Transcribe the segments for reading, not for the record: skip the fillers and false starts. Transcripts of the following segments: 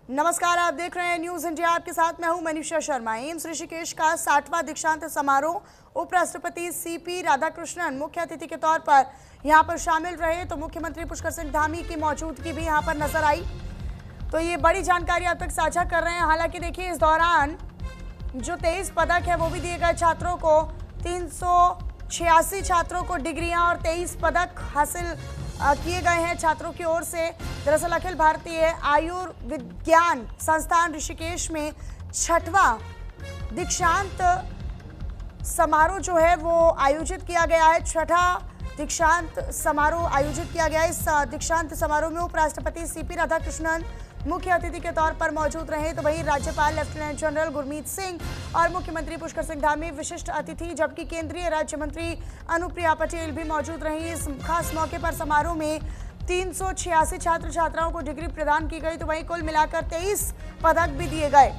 नमस्कार, आप देख रहे हैं न्यूज इंडिया। आपके साथ मैं हूं मनीषा शर्मा। एम्स ऋषिकेश का 60वां दीक्षांत समारोह उपराष्ट्रपति सीपी राधाकृष्णन मुख्य अतिथि के तौर पर यहां पर शामिल रहे, तो मुख्यमंत्री पुष्कर सिंह धामी की मौजूदगी भी यहां पर नजर आई। तो ये बड़ी जानकारी आप तक साझा कर रहे हैं। हालांकि देखिए, इस दौरान जो 23 पदक है वो भी दिए गए छात्रों को। 386 छात्रों को डिग्रियां और 23 पदक हासिल किए गए हैं छात्रों की ओर से। दरअसल अखिल भारतीय आयुर्विज्ञान संस्थान ऋषिकेश में 6वां दीक्षांत समारोह जो है वो आयोजित किया गया है। 6ठा दीक्षांत समारोह आयोजित किया गया है। इस दीक्षांत समारोह में उपराष्ट्रपति सीपी राधाकृष्णन मुख्य अतिथि के तौर पर मौजूद रहे, तो वहीं राज्यपाल लेफ्टिनेंट जनरल गुरमीत सिंह और मुख्यमंत्री पुष्कर सिंह धामी विशिष्ट अतिथि, जबकि केंद्रीय राज्य मंत्री अनुप्रिया पटेल भी मौजूद रही। इस खास मौके पर समारोह में 386 छात्र छात्राओं को डिग्री प्रदान की गई, तो वहीं कुल मिलाकर 23 पदक भी दिए गए।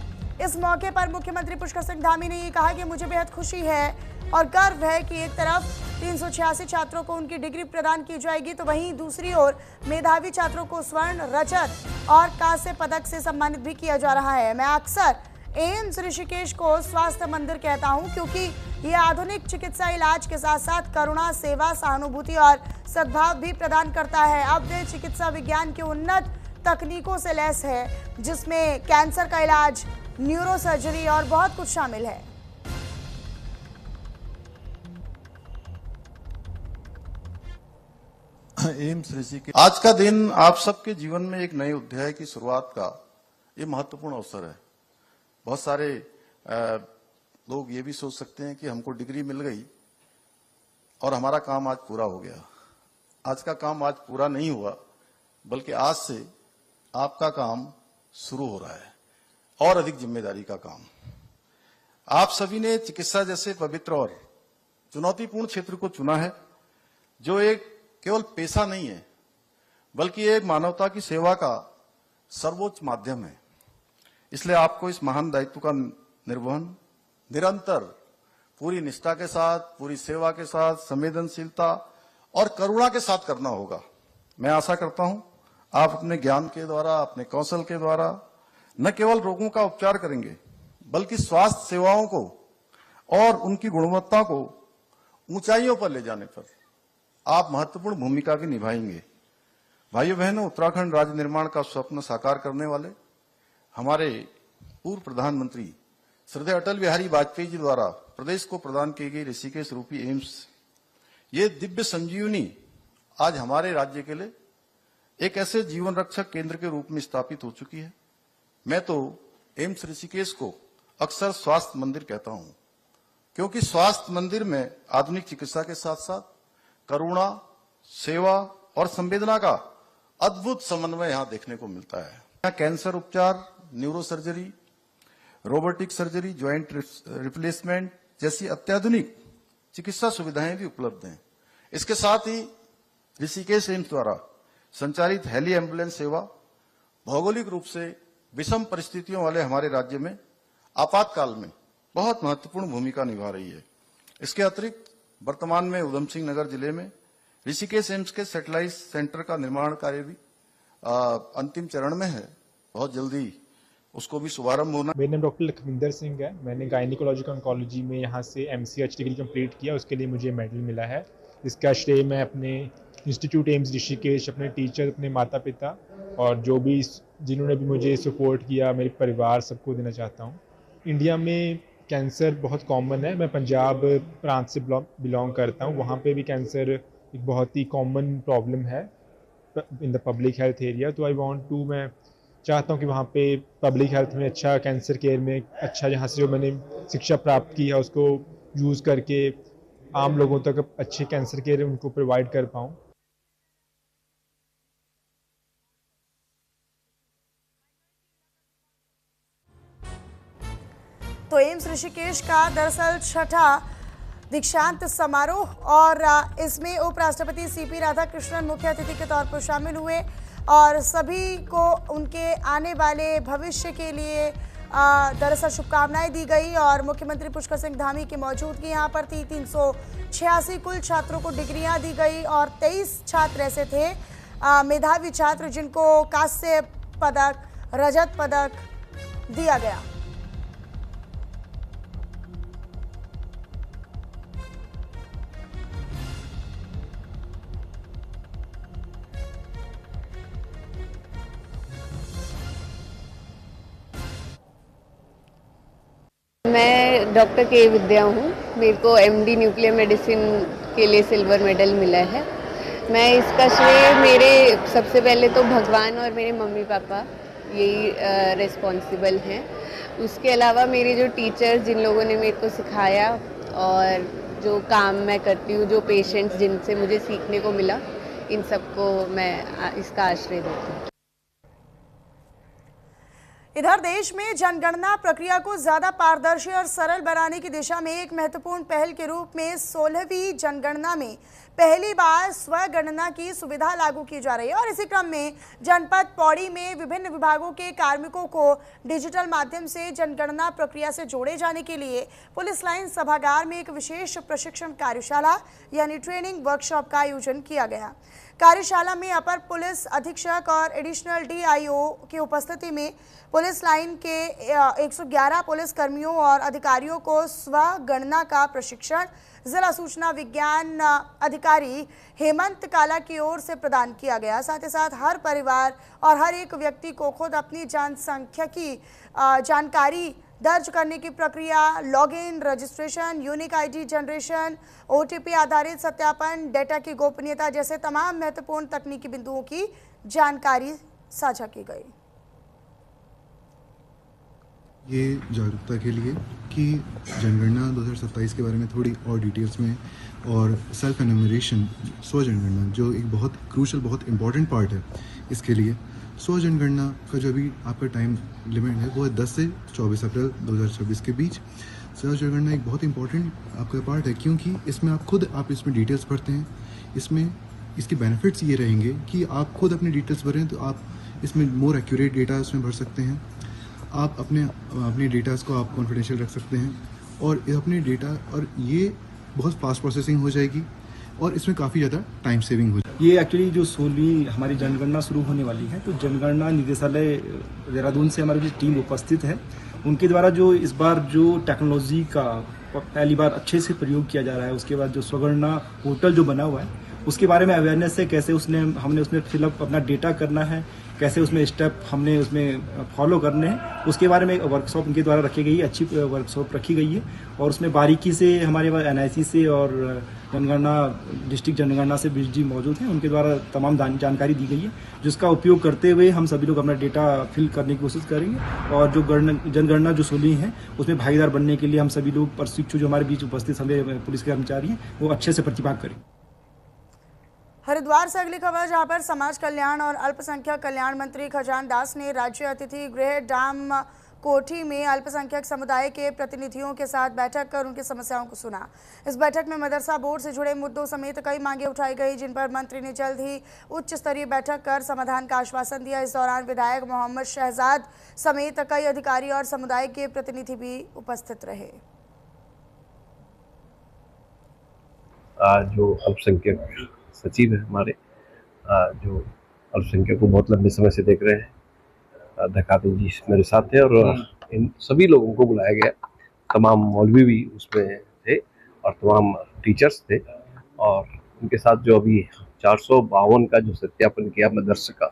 इस मौके पर मुख्यमंत्री पुष्कर सिंह धामी ने ये कहा कि मुझे बेहद खुशी है और गर्व है कि एक तरफ 386 छात्रों को उनकी डिग्री प्रदान की जाएगी, तो वहीं दूसरी ओर मेधावी छात्रों को स्वर्ण, रजत और कांस्य पदक से सम्मानित भी किया जा रहा है। मैं अक्सर एम्स ऋषिकेश को स्वास्थ्य मंदिर कहता हूं, क्योंकि ये आधुनिक चिकित्सा इलाज के साथ साथ करुणा, सेवा, सहानुभूति और सद्भाव भी प्रदान करता है। अब चिकित्सा विज्ञान की उन्नत तकनीकों से लैस है, जिसमें कैंसर का इलाज, न्यूरो सर्जरी और बहुत कुछ शामिल है। एम्स ऋषिकेश आज का दिन आप सबके जीवन में एक नए अध्याय की शुरुआत का ये महत्वपूर्ण अवसर है। बहुत सारे लोग ये भी सोच सकते हैं कि हमको डिग्री मिल गई और हमारा काम आज पूरा हो गया। आज का काम आज पूरा नहीं हुआ, बल्कि आज से आपका काम शुरू हो रहा है और अधिक जिम्मेदारी का काम। आप सभी ने चिकित्सा जैसे पवित्र और चुनौतीपूर्ण क्षेत्र को चुना है, जो एक केवल पेशा नहीं है, बल्कि एक मानवता की सेवा का सर्वोच्च माध्यम है। इसलिए आपको इस महान दायित्व का निर्वहन निरंतर पूरी निष्ठा के साथ, पूरी सेवा के साथ, संवेदनशीलता और करुणा के साथ करना होगा। मैं आशा करता हूं आप अपने ज्ञान के द्वारा, अपने कौशल के द्वारा न केवल रोगों का उपचार करेंगे, बल्कि स्वास्थ्य सेवाओं को और उनकी गुणवत्ता को ऊंचाइयों पर ले जाने पर आप महत्वपूर्ण भूमिका भी निभाएंगे। भाइयों बहनों, उत्तराखंड राज्य निर्माण का स्वप्न साकार करने वाले हमारे पूर्व प्रधानमंत्री श्रद्धेय अटल बिहारी वाजपेयी जी द्वारा प्रदेश को प्रदान की गई ऋषिकेश रूपी एम्स, ये दिव्य संजीवनी आज हमारे राज्य के लिए एक ऐसे जीवन रक्षक केंद्र के रूप में स्थापित हो चुकी है। मैं तो एम्स ऋषिकेश को अक्सर स्वास्थ्य मंदिर कहता हूं, क्योंकि स्वास्थ्य मंदिर में आधुनिक चिकित्सा के साथ साथ करुणा, सेवा और संवेदना का अद्भुत समन्वय यहां देखने को मिलता है। यहाँ कैंसर उपचार, neuro surgery, robotic surgery, joint replacement जैसी अत्याधुनिक चिकित्सा सुविधाएं भी उपलब्ध हैं। इसके साथ ही ऋषिकेश एम्स द्वारा संचालित हेली एम्बुलेंस सेवा भौगोलिक रूप से विषम परिस्थितियों वाले हमारे राज्य में आपातकाल में बहुत महत्वपूर्ण भूमिका निभा रही है। इसके अतिरिक्त वर्तमान में उधम सिंह नगर जिले में ऋषिकेश एम्स के सैटेलाइट सेंटर का निर्माण कार्य भी अंतिम चरण में है। बहुत जल्दी उसको भी शुभारंभ होना। मेरा नाम डॉक्टर लखविंदर सिंह है। मैंने गायनिकोलॉजिकल ऑन्कोलॉजी में यहाँ से MCH डिग्री कंप्लीट किया, उसके लिए मुझे मेडल मिला है। इसका श्रेय मैं अपने इंस्टीट्यूट एम्स ऋषिकेश, अपने टीचर, अपने माता पिता और जो भी जिन्होंने भी मुझे सपोर्ट किया, मेरे परिवार, सबको देना चाहता हूँ। इंडिया में कैंसर बहुत कॉमन है। मैं पंजाब प्रांत से बिलोंग करता हूँ। वहाँ पे भी कैंसर एक बहुत ही कॉमन प्रॉब्लम है in the public health area. तो मैं चाहता हूँ कि वहाँ पे पब्लिक हेल्थ में अच्छा, कैंसर केयर में अच्छा, जहाँ से जो मैंने शिक्षा प्राप्त की है उसको यूज़ करके आम लोगों तक अच्छे कैंसर केयर उनको प्रोवाइड कर पाऊँ। तो एम्स ऋषिकेश का दरअसल 6ठा दीक्षांत समारोह और इसमें उपराष्ट्रपति सीपी राधाकृष्णन मुख्य अतिथि के तौर पर शामिल हुए और सभी को उनके आने वाले भविष्य के लिए दरअसल शुभकामनाएं दी गई और मुख्यमंत्री पुष्कर सिंह धामी की मौजूदगी यहाँ पर थी। 386 कुल छात्रों को डिग्रियां दी गई और 23 छात्र ऐसे थे मेधावी छात्र जिनको कांस्य पदक, रजत पदक दिया गया। मैं डॉक्टर के विद्या हूँ। मेरे को एमडी न्यूक्लियर मेडिसिन के लिए सिल्वर मेडल मिला है। मैं इसका श्रेय मेरे सबसे पहले तो भगवान और मेरे मम्मी पापा यही रिस्पॉन्सिबल हैं। उसके अलावा मेरे जो टीचर्स जिन लोगों ने मेरे को सिखाया और जो काम मैं करती हूँ, जो पेशेंट्स जिनसे मुझे सीखने को मिला, इन सबको मैं इसका आश्रय देती हूँ। इधर देश में जनगणना प्रक्रिया को ज्यादा पारदर्शी और सरल बनाने की दिशा में एक महत्वपूर्ण पहल के रूप में 16वीं जनगणना में पहली बार स्वगणना की सुविधा लागू की जा रही है और इसी क्रम में जनपद पौड़ी में विभिन्न विभागों के कार्मिकों को डिजिटल माध्यम से जनगणना प्रक्रिया से जोड़े जाने के लिए पुलिस लाइन सभागार में एक विशेष प्रशिक्षण कार्यशाला यानी ट्रेनिंग वर्कशॉप का आयोजन किया गया। कार्यशाला में अपर पुलिस अधीक्षक और एडिशनल डीआईओ की उपस्थिति में पुलिस लाइन के 111 पुलिस कर्मियों और अधिकारियों को स्वगणना का प्रशिक्षण जिला सूचना विज्ञान अधिकारी हेमंत काला की ओर से प्रदान किया गया। साथ ही साथ हर परिवार और हर एक व्यक्ति को खुद अपनी जनसंख्या की जानकारी दर्ज करने की प्रक्रिया, login, registration, unique ID generation, OTP आधारित सत्यापन, डेटा की गोपनीयता जैसे तमाम महत्वपूर्ण तकनीकी बिंदुओं की जानकारी साझा की गई। ये जागरूकता के लिए कि जनगणना 2027 के बारे में थोड़ी और डिटेल्स में और सेल्फ एनुमरेशन स्व जनगणना जो एक बहुत क्रूशल बहुत इम्पॉर्टेंट पार्ट है इसके लिए स्व जनगणना का जो अभी आपका टाइम लिमिट है वो है 10 से 24 अप्रैल 2026 के बीच। स्व जनगणना एक बहुत इम्पॉर्टेंट आपका पार्ट है क्योंकि इसमें आप इसमें डिटेल्स भरते हैं। इसमें इसके बेनिफिट्स ये रहेंगे कि आप खुद अपनी डिटेल्स भरें तो आप इसमें मोर एक्यूरेट डेटा इसमें भर सकते हैं। आप अपने डेटास को आप कॉन्फिडेंशियल रख सकते हैं और अपने डेटा और ये बहुत फास्ट प्रोसेसिंग हो जाएगी और इसमें काफ़ी ज़्यादा टाइम सेविंग हो जाएगी। ये एक्चुअली जो 16वीं हमारी जनगणना शुरू होने वाली है तो जनगणना निदेशालय देहरादून से हमारी जो टीम उपस्थित है उनके द्वारा जो इस बार जो टेक्नोलॉजी का पहली बार अच्छे से प्रयोग किया जा रहा है, उसके बाद जो स्वगणना पोर्टल जो बना हुआ है उसके बारे में अवेयरनेस है, कैसे हमने उसमें फिलअप अपना डेटा करना है, कैसे उसमें स्टेप हमने उसमें फॉलो करने हैं, उसके बारे में वर्कशॉप उनके द्वारा रखी गई है। अच्छी वर्कशॉप रखी गई है और उसमें बारीकी से हमारे पास एनआईसी से और जनगणना डिस्ट्रिक्ट जनगणना से बीस जी मौजूद हैं, उनके द्वारा तमाम जानकारी दी गई है जिसका उपयोग करते हुए हम सभी लोग अपना डेटा फिल करने की कोशिश करेंगे और जो जनगणना जो 16वीं है उसमें भागीदार बनने के लिए हम सभी लोग प्रशिक्षु जो हमारे बीच उपस्थित हमें पुलिस के कर्मचारी हैं वो अच्छे से प्रतिभाग करें। हरिद्वार से अगली खबर जहां पर समाज कल्याण और अल्पसंख्यक कल्याण मंत्री खजान दास ने राज्य अतिथि गृह डाम कोठी में अल्पसंख्यक समुदाय के प्रतिनिधियों के साथ बैठक कर उनकी समस्याओं को सुना। इस बैठक में मदरसा बोर्ड से जुड़े मुद्दों समेत कई मांगे उठाई गई जिन पर मंत्री ने जल्द ही उच्च स्तरीय बैठक कर समाधान का आश्वासन दिया। इस दौरान विधायक मोहम्मद शहजाद समेत कई अधिकारी और समुदाय के प्रतिनिधि भी उपस्थित रहे। जो अल्पसंख्यक सचिव है हमारे, जो अल्पसंख्यक को बहुत लंबे समय से देख रहे हैं, धकाती जी मेरे साथ थे और इन सभी लोगों को बुलाया गया। तमाम मौलवी भी उसमें थे और तमाम टीचर्स थे और उनके साथ जो अभी 452 का जो सत्यापन किया मदरसे का,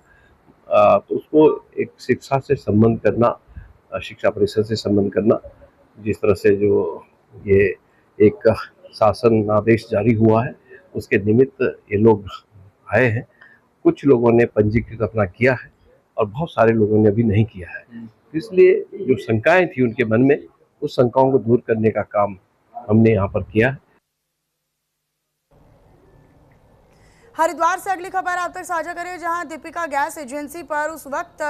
तो उसको एक शिक्षा से संबंध करना, शिक्षा परिषद से संबंध करना, जिस तरह से जो ये एक शासन आदेश जारी हुआ है उसके निमित्त ये लोग आए हैं। कुछ लोगों ने पंजीकृत अपना किया है और बहुत सारे लोगों ने अभी नहीं किया है, इसलिए जो शंकाएं थी उनके मन में, उस शंकाओं को दूर करने का काम हमने यहाँ पर किया है। हरिद्वार से अगली खबर आप तक साझा करें जहां दीपिका गैस एजेंसी पर उस वक्त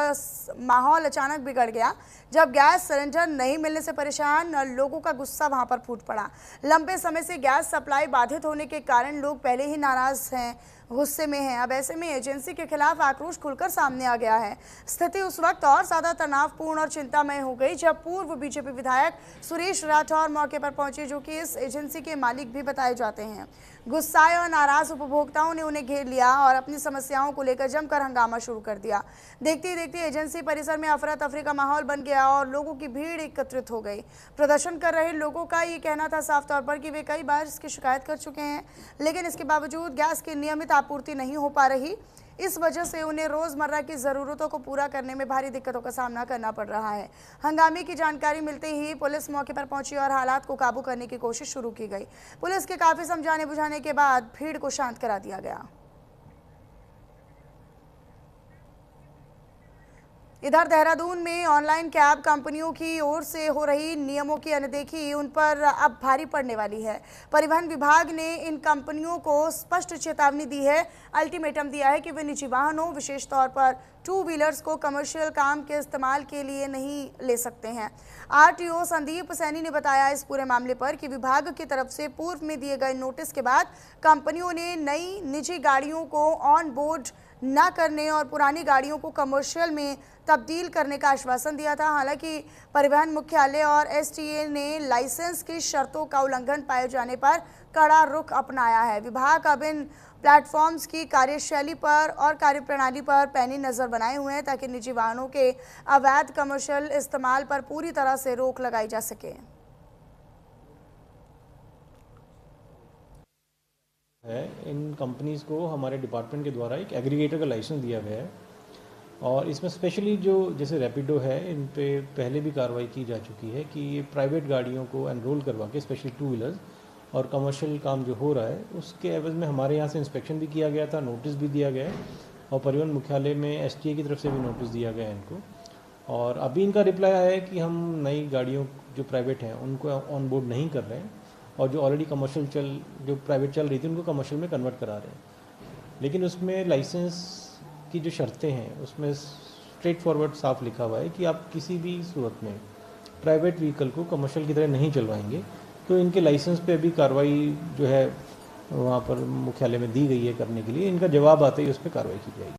माहौल अचानक बिगड़ गया जब गैस सिलेंडर नहीं मिलने से परेशान लोगों का गुस्सा वहां पर फूट पड़ा। लंबे समय से गैस सप्लाई बाधित होने के कारण लोग पहले ही नाराज हैं। गुस्से में हैं। अब ऐसे में एजेंसी के खिलाफ आक्रोश खुलकर सामने आ गया है। स्थिति उस वक्त और ज्यादा तनावपूर्ण और चिंतामय हो गई जब पूर्व बीजेपी विधायक सुरेश राठौर मौके पर पहुंचे, जो कि इस एजेंसी के मालिक भी बताए जाते हैं। गुस्साए और नाराज उपभोक्ताओं ने उन्हें घेर लिया और अपनी समस्याओं को लेकर जमकर हंगामा शुरू कर दिया। देखते ही देखते एजेंसी परिसर में अफरा तफरी का माहौल बन गया और लोगों की भीड़ एकत्रित हो गई। प्रदर्शन कर रहे लोगों का ये कहना था साफ तौर पर कि वे कई बार इसकी शिकायत कर चुके हैं, लेकिन इसके बावजूद गैस की नियमित आपूर्ति नहीं हो पा रही। इस वजह से उन्हें रोजमर्रा की जरूरतों को पूरा करने में भारी दिक्कतों का सामना करना पड़ रहा है। हंगामे की जानकारी मिलते ही पुलिस मौके पर पहुंची और हालात को काबू करने की कोशिश शुरू की गई। पुलिस के काफी समझाने बुझाने के बाद भीड़ को शांत करा दिया गया। इधर देहरादून में ऑनलाइन कैब कंपनियों की ओर से हो रही नियमों की अनदेखी उन पर अब भारी पड़ने वाली है। परिवहन विभाग ने इन कंपनियों को स्पष्ट चेतावनी दी है, अल्टीमेटम दिया है कि वे निजी वाहनों, विशेष तौर पर 2 व्हीलर्स को कमर्शियल काम के इस्तेमाल के लिए नहीं ले सकते हैं। आरटीओ संदीप सैनी ने बताया इस पूरे मामले पर कि विभाग की तरफ से पूर्व में दिए गए नोटिस के बाद कंपनियों ने नई निजी गाड़ियों को ऑन बोर्ड न करने और पुरानी गाड़ियों को कमर्शियल में तब्दील करने का आश्वासन दिया था। हालांकि परिवहन मुख्यालय और एसटीए ने लाइसेंस की शर्तों का उल्लंघन पाए जाने पर कड़ा रुख अपनाया है। विभाग अब इन प्लेटफॉर्म्स की कार्यशैली पर और कार्यप्रणाली पर पैनी नजर बनाए हुए हैं ताकि निजी वाहनों के अवैध कमर्शियल इस्तेमाल पर पूरी तरह से रोक लगाई जा सके। इन कंपनीज़ को हमारे डिपार्टमेंट के द्वारा एक एग्रीगेटर का लाइसेंस दिया गया है और इसमें स्पेशली जो जैसे रैपिडो है, इन पे पहले भी कार्रवाई की जा चुकी है कि ये प्राइवेट गाड़ियों को एनरोल करवा के, स्पेशली 2 व्हीलर्स और कमर्शियल काम जो हो रहा है उसके एवज में हमारे यहाँ से इंस्पेक्शन भी किया गया था, नोटिस भी दिया गया है और परिवहन मुख्यालय में एसटीए की तरफ से भी नोटिस दिया गया है इनको। और अभी इनका रिप्लाई आया है कि हम नई गाड़ियों जो प्राइवेट हैं उनको ऑन बोर्ड नहीं कर रहे हैं और जो ऑलरेडी कमर्शियल जो प्राइवेट चल रही थी उनको कमर्शियल में कन्वर्ट करा रहे हैं। लेकिन उसमें लाइसेंस की जो शर्तें हैं उसमें स्ट्रेट फॉरवर्ड साफ लिखा हुआ है कि आप किसी भी सूरत में प्राइवेट व्हीकल को कमर्शियल की तरह नहीं चलवाएंगे। तो इनके लाइसेंस पे अभी कार्रवाई जो है वहाँ पर मुख्यालय में दी गई है करने के लिए, इनका जवाब आते ही उस पर कार्रवाई की जाएगी।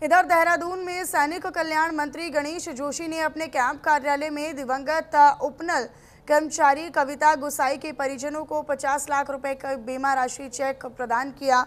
इधर देहरादून में सैनिक कल्याण मंत्री गणेश जोशी ने अपने कैंप कार्यालय में दिवंगत उपनल कर्मचारी कविता गुसाई के परिजनों को 50 लाख रुपए का बीमा राशि चेक प्रदान किया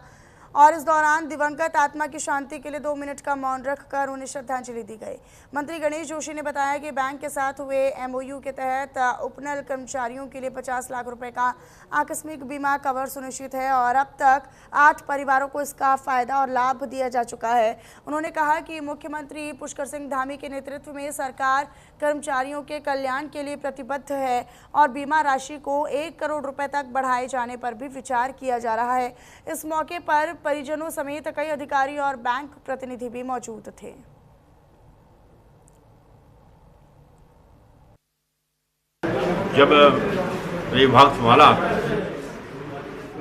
और इस दौरान दिवंगत आत्मा की शांति के लिए 2 मिनट का मौन रखकर उन्हें श्रद्धांजलि दी गई। मंत्री गणेश जोशी ने बताया कि बैंक के साथ हुए एमओयू के तहत उपनल कर्मचारियों के लिए 50 लाख रुपए का आकस्मिक बीमा कवर सुनिश्चित है और अब तक 8 परिवारों को इसका फायदा और लाभ दिया जा चुका है। उन्होंने कहा कि मुख्यमंत्री पुष्कर सिंह धामी के नेतृत्व में सरकार कर्मचारियों के कल्याण के लिए प्रतिबद्ध है और बीमा राशि को 1 करोड़ रुपए तक बढ़ाए जाने पर भी विचार किया जा रहा है। इस मौके पर परिजनों समेत कई अधिकारी और बैंक प्रतिनिधि भी मौजूद थे। जब विभाग संभाला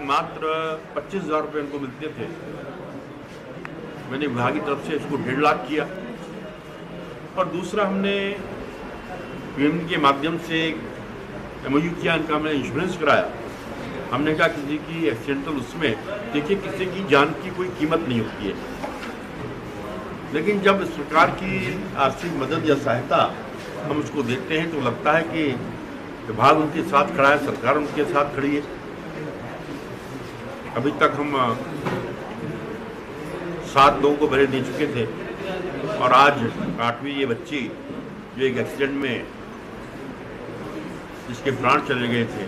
मात्र 25,000 रुपये उनको मिलते थे, मैंने विभाग की तरफ से इसको 1.5 लाख किया और दूसरा हमने पीएम के माध्यम से एमओयू किया, इनका हमने इंश्योरेंस कराया। हमने कहा किसी की एक्सीडेंटल उसमें देखिए किसी की जान की कोई कीमत नहीं होती है, लेकिन जब सरकार की आर्थिक मदद या सहायता हम उसको देते हैं तो लगता है कि विभाग उनके साथ खड़ा है, सरकार उनके साथ खड़ी है। अभी तक हम 7 लोगों को भरे दे चुके थे और आज 8वीं ये बच्ची जो एक एक्सीडेंट में जिसके प्राण चले गए थे,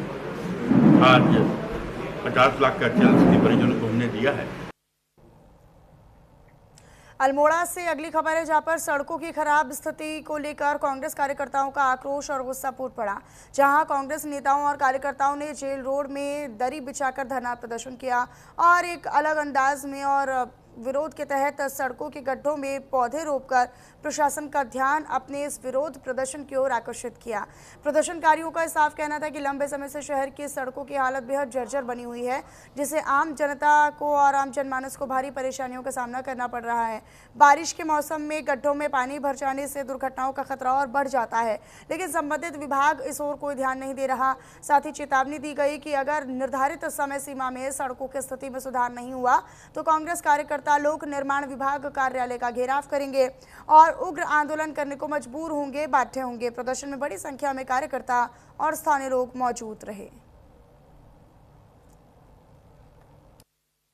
आज 50 लाख का चेक उसके परिजनों को हमने दिया है। अल्मोड़ा से अगली खबर है, जहां पर सड़कों की खराब स्थिति को लेकर कांग्रेस कार्यकर्ताओं का आक्रोश और गुस्सा फूट पड़ा। जहां कांग्रेस नेताओं और कार्यकर्ताओं ने जेल रोड में दरी बिछाकर धरना प्रदर्शन किया और एक अलग अंदाज में और विरोध के तहत सड़कों के गड्ढों में पौधे रोपकर प्रशासन का ध्यान अपने इस विरोध प्रदर्शन की ओर आकर्षित किया। प्रदर्शनकारियों का साफ कहना था कि लंबे समय से शहर की सड़कों की हालत बेहद जर्जर बनी हुई है, जिससे आम जनता को और आम जनमानस को भारी परेशानियों का सामना करना पड़ रहा है। बारिश के मौसम में गड्ढों में पानी भर जाने से दुर्घटनाओं का खतरा और बढ़ जाता है, लेकिन संबंधित विभाग इस ओर कोई ध्यान नहीं दे रहा। साथ ही चेतावनी दी गई कि अगर निर्धारित समय सीमा में सड़कों की स्थिति में सुधार नहीं हुआ तो कांग्रेस कार्यकर्ता लोक निर्माण विभाग कार्यालय का घेराव करेंगे और उग्र आंदोलन करने को मजबूर होंगे, बाध्य होंगे। प्रदर्शन में बड़ी संख्या में कार्यकर्ता और स्थानीय लोग मौजूद रहे।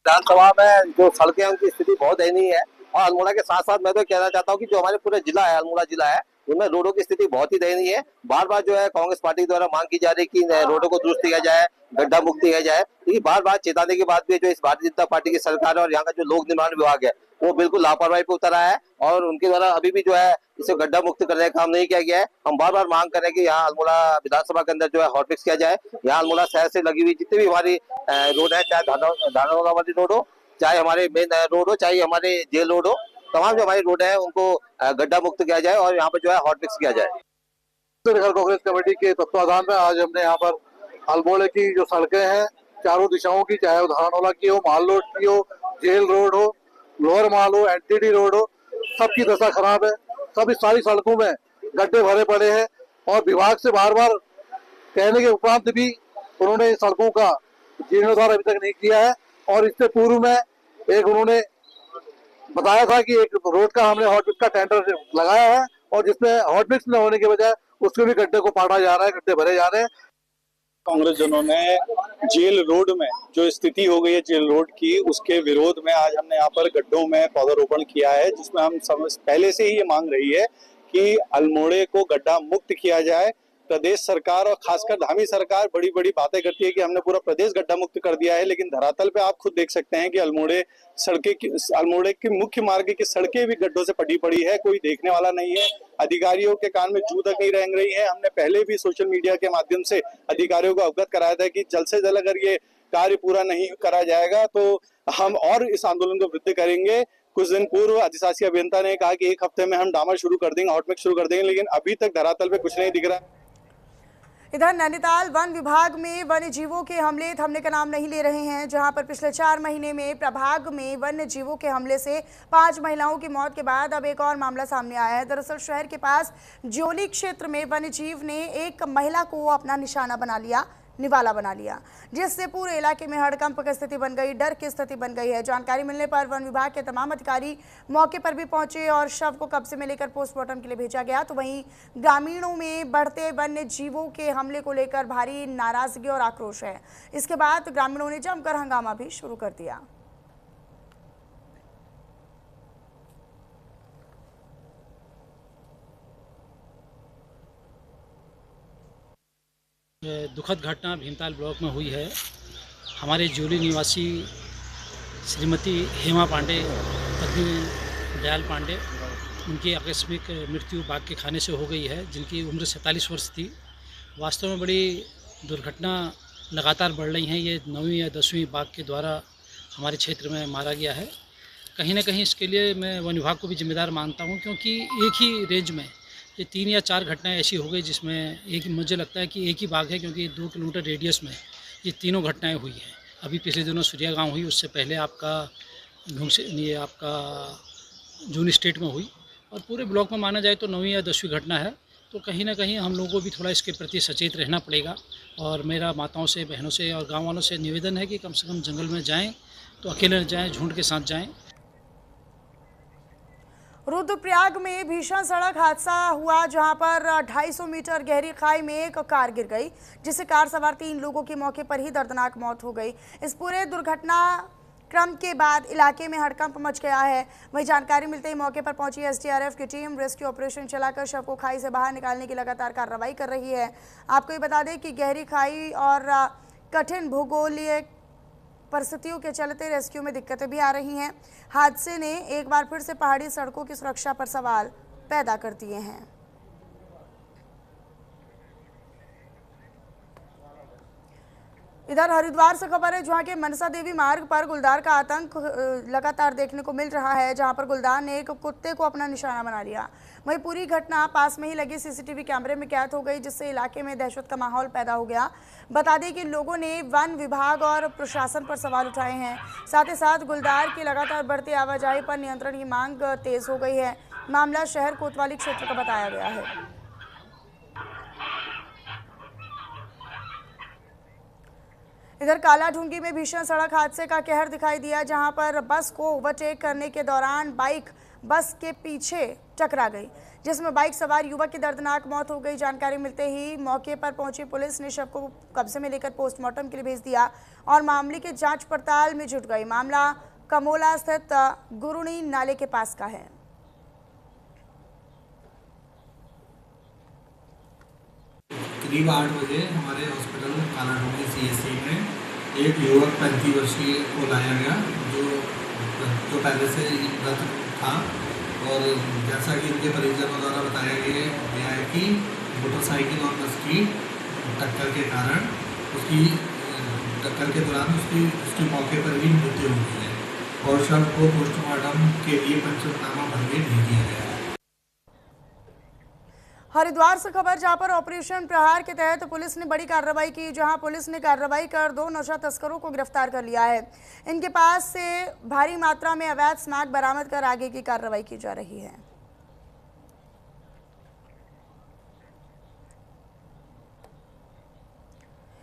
विधानसभा में जो सड़कें हैं उनकी स्थिति बहुत दयनीय है और अल्मोड़ा के साथ साथ मैं तो कहना चाहता हूँ कि जो हमारे पूरे जिला है, अल्मोड़ा जिला है, उनमें रोडों की स्थिति बहुत ही दयनीय है। बार बार जो है कांग्रेस पार्टी द्वारा मांग की जा रही है कि रोडों को दुरुस्त किया जाए, गड्ढा मुक्त किया जाए, लेकिन बार बार चेताने के बाद भी जो इस भारतीय जनता पार्टी की सरकार और यहाँ का जो लोक निर्माण विभाग है वो बिल्कुल लापरवाही पे उतरा है और उनके द्वारा अभी भी जो है इसे गड्ढा मुक्त करने का काम नहीं किया गया है। हम बार बार मांग कर रहे हैं कि यहाँ अल्मोड़ा विधानसभा के अंदर जो है हॉटमिक्स किया जाए। यहाँ अल्मोड़ा शहर से लगी हुई जितनी भी हमारी रोड है, चाहे धानावाला वाली रोड हो, चाहे हमारे मेन रोड हो, चाहे हमारे जेल रोड हो, तमाम जो हमारी रोड है उनको गड्ढा मुक्त किया जाए और यहाँ पर जो है हॉटमिक्स किया जाए। कांग्रेस कमेटी के तत्वाधान में आज हमने यहाँ पर अल्मोड़े की जो सड़कें हैं चारों दिशाओं की, चाहे वो धानावाला की हो, माल रोड की हो, जेल रोड हो, लोअर माल हो, एनटीडी रोड हो, सबकी दशा खराब है। सब इस सारी सड़कों में गड्ढे भरे पड़े हैं और विभाग से बार बार कहने के उपरांत भी उन्होंने सड़कों का जीर्णोद्धार अभी तक नहीं किया है। और इससे पूर्व में एक उन्होंने बताया था कि एक रोड का हमने हॉटमिक्स का टेंडर लगाया है और जिसमें हॉटमिक्स न होने के बजाय उसके भी गड्ढे को पाटा जा रहा है, गड्ढे भरे जा रहे हैं। कांग्रेस जनों ने जेल रोड में जो स्थिति हो गई है जेल रोड की, उसके विरोध में आज हमने यहाँ पर गड्ढों में पौधारोपण किया है, जिसमें हम पहले से ही ये मांग रही है कि अल्मोड़े को गड्ढा मुक्त किया जाए। प्रदेश सरकार और खासकर धामी सरकार बड़ी बड़ी बातें करती है कि हमने पूरा प्रदेश गड्ढा मुक्त कर दिया है, लेकिन धरातल पे आप खुद देख सकते हैं कि अल्मोड़े के मुख्य मार्ग की सड़कें भी गड्ढों से पटी पड़ी है। कोई देखने वाला नहीं है, अधिकारियों के कान में जू तक नहीं रेंग रही है। हमने पहले भी सोशल मीडिया के माध्यम से अधिकारियों को अवगत कराया था कि जल्द से जल्द अगर ये कार्य पूरा नहीं करा जाएगा तो हम और इस आंदोलन को वृद्धि करेंगे। कुछ दिन पूर्व अधिशासी अभियंता ने कहा कि 1 हफ्ते में हम डामर शुरू कर देंगे, हॉटमिक्स शुरू कर देंगे, लेकिन अभी तक धरातल पे कुछ नहीं दिख रहा। इधर नैनीताल वन विभाग में वन्य जीवों के हमले थमने का नाम नहीं ले रहे हैं, जहां पर पिछले 4 महीने में प्रभाग में वन्य जीवों के हमले से 5 महिलाओं की मौत के बाद अब एक और मामला सामने आया है। दरअसल शहर के पास ज्योली क्षेत्र में वन्य जीव ने एक महिला को अपना निवाला बना लिया, जिससे पूरे इलाके में हड़कंप की स्थिति बन गई, डर की स्थिति बन गई है। जानकारी मिलने पर वन विभाग के तमाम अधिकारी मौके पर भी पहुंचे और शव को कब्जे में लेकर पोस्टमार्टम के लिए भेजा गया। तो वहीं ग्रामीणों में बढ़ते वन्य जीवों के हमले को लेकर भारी नाराजगी और आक्रोश है। इसके बाद ग्रामीणों ने जमकर हंगामा भी शुरू कर दिया। दुखद घटना भीमताल ब्लॉक में हुई है। हमारे ज्योली निवासी श्रीमती हेमा पांडे, पत्नी दयाल पांडे, उनकी आकस्मिक मृत्यु बाघ के खाने से हो गई है, जिनकी उम्र 47 वर्ष थी। वास्तव में बड़ी दुर्घटना लगातार बढ़ रही हैं। ये 9वीं या 10वीं बाघ के द्वारा हमारे क्षेत्र में मारा गया है। कहीं ना कहीं इसके लिए मैं वन विभाग को भी जिम्मेदार मानता हूँ, क्योंकि एक ही रेंज में ये 3 या 4 घटनाएं ऐसी हो गई जिसमें मुझे लगता है कि एक ही बाघ है, क्योंकि 2 किलोमीटर रेडियस में ये तीनों घटनाएं हुई हैं। अभी पिछले दिनों सूर्या गाँव हुई, उससे पहले आपका जून स्टेट में हुई, और पूरे ब्लॉक में माना जाए तो 9वीं या 10वीं घटना है। तो कहीं ना कहीं हम लोगों को भी थोड़ा इसके प्रति सचेत रहना पड़ेगा। और मेरा माताओं से, बहनों से और गाँव वालों से निवेदन है कि कम से कम जंगल में जाएँ तो अकेले न जाएँ, झुंड के साथ जाएँ। रुद्रप्रयाग में भीषण सड़क हादसा हुआ, जहां पर 250 मीटर गहरी खाई में एक कार गिर गई, जिससे कार सवार 3 लोगों की मौके पर ही दर्दनाक मौत हो गई। इस पूरे दुर्घटना क्रम के बाद इलाके में हड़कंप मच गया है। वहीं जानकारी मिलते ही मौके पर पहुंची एसडीआरएफ की टीम रेस्क्यू ऑपरेशन चलाकर शव को खाई से बाहर निकालने की लगातार कार्रवाई कर रही है। आपको ये बता दें कि गहरी खाई और कठिन भूगोलीय परिस्थितियों के चलते रेस्क्यू में दिक्कतें भी आ रही हैं। हादसे ने एक बार फिर से पहाड़ी सड़कों की सुरक्षा पर सवाल पैदा कर दिए हैं। इधर हरिद्वार से खबर है, जहां के मनसा देवी मार्ग पर गुलदार का आतंक लगातार देखने को मिल रहा है, जहां पर गुलदार ने एक कुत्ते को अपना निशाना बना लिया। वहीं पूरी घटना पास में ही लगे सीसीटीवी कैमरे में कैद हो गई, जिससे इलाके में दहशत का माहौल पैदा हो गया। बता दें कि लोगों ने वन विभाग और प्रशासन पर सवाल उठाए हैं। साथ ही साथ गुलदार की लगातार बढ़ती आवाजाही पर नियंत्रण की मांग तेज हो गई है। मामला शहर कोतवाली क्षेत्र का बताया गया है। इधर कालाढूंगी में भीषण सड़क हादसे का कहर दिखाई दिया, जहां पर बस को ओवरटेक करने के दौरान बाइक बस के पीछे टकरा गई, जिसमें बाइक सवार युवक की दर्दनाक मौत हो गई। जानकारी मिलते ही मौके पर पहुंची पुलिस ने शव को कब्जे में लेकर पोस्टमार्टम के लिए भेज दिया और मामले की जांच पड़ताल में जुट गई। मामला कमोला स्थित गुरुणी नाले के पास का है। करीब 8 बजे हमारे हॉस्पिटल कालाढूंगी CHC में एक युवक 35 वर्षीय को लाया गया, जो पहले से मृत था। और जैसा कि इनके परिजनों द्वारा बताया गया है कि मोटरसाइकिल और बस की टक्कर के कारण टक्कर के दौरान उसकी मौके पर ही मृत्यु हो गई है और शव को पोस्टमार्टम के लिए पंचनामा भरने भेज दिया गया है। हरिद्वार से खबर, जहां पर ऑपरेशन प्रहार के तहत पुलिस ने बड़ी कार्रवाई की, जहां पुलिस ने कार्रवाई कर 2 नशा तस्करों को गिरफ्तार कर लिया है। इनके पास से भारी मात्रा में अवैध स्मैक बरामद कर आगे की कार्रवाई की जा रही है।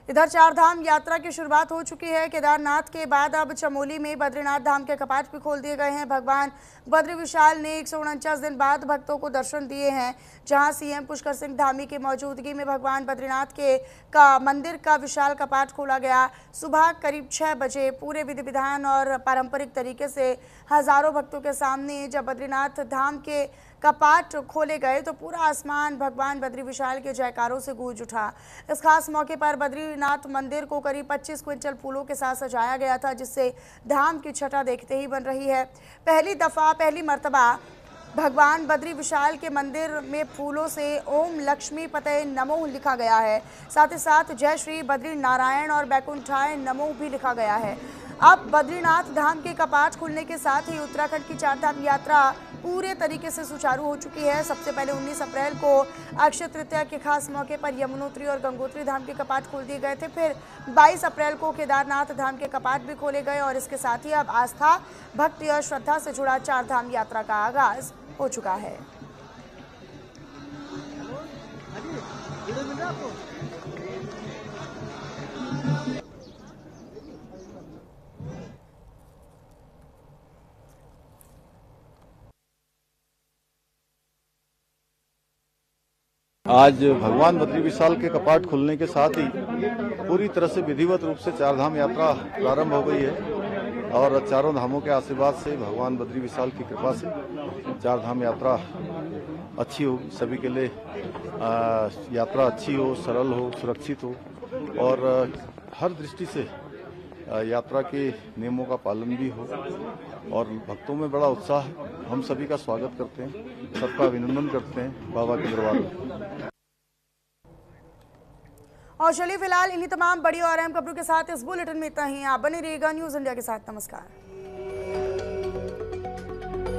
इधर चारधाम यात्रा की शुरुआत हो चुकी है। केदारनाथ के बाद अब चमोली में बद्रीनाथ धाम के कपाट भी खोल दिए गए हैं। भगवान बद्री विशाल ने 149 दिन बाद भक्तों को दर्शन दिए हैं, जहां सीएम पुष्कर सिंह धामी की मौजूदगी में भगवान बद्रीनाथ के मंदिर का विशाल कपाट खोला गया। सुबह करीब 6 बजे पूरे विधि विधान और पारंपरिक तरीके से हजारों भक्तों के सामने जब बद्रीनाथ धाम के कपाट खोले गए तो पूरा आसमान भगवान बद्री विशाल के जयकारों से गूंज उठा। इस खास मौके पर बद्रीनाथ मंदिर को करीब 25 क्विंटल फूलों के साथ सजाया गया था, जिससे धाम की छटा देखते ही बन रही है। पहली मर्तबा भगवान बद्री विशाल के मंदिर में फूलों से ओम लक्ष्मी पते नमो लिखा गया है। साथ ही साथ जय श्री बद्री नारायण और बैकुंठाय नमो भी लिखा गया है। अब बद्रीनाथ धाम के कपाट खुलने के साथ ही उत्तराखंड की चारधाम यात्रा पूरे तरीके से सुचारू हो चुकी है। सबसे पहले 19 अप्रैल को अक्षय तृतीया के खास मौके पर यमुनोत्री और गंगोत्री धाम के कपाट खोल दिए गए थे। फिर 22 अप्रैल को केदारनाथ धाम के कपाट भी खोले गए और इसके साथ ही अब आस्था, भक्ति और श्रद्धा से जुड़ा चारधाम यात्रा का आगाज हो चुका है। आज भगवान बद्री विशाल के कपाट खुलने के साथ ही पूरी तरह से विधिवत रूप से चारधाम यात्रा प्रारंभ हो गई है और चारों धामों के आशीर्वाद से, भगवान बद्री विशाल की कृपा से चारधाम यात्रा अच्छी होगी। सभी के लिए यात्रा अच्छी हो, सरल हो, सुरक्षित हो और हर दृष्टि से यात्रा के नियमों का पालन भी हो और भक्तों में बड़ा उत्साह है। हम सभी का स्वागत करते हैं, सबका अभिनंदन करते हैं बाबा के दरबार में। और चलिए फिलहाल इन्हीं तमाम बड़ी और अहम खबरों के साथ इस बुलेटिन में इतना ही। आप बने रहिएगा न्यूज़ इंडिया के साथ। नमस्कार।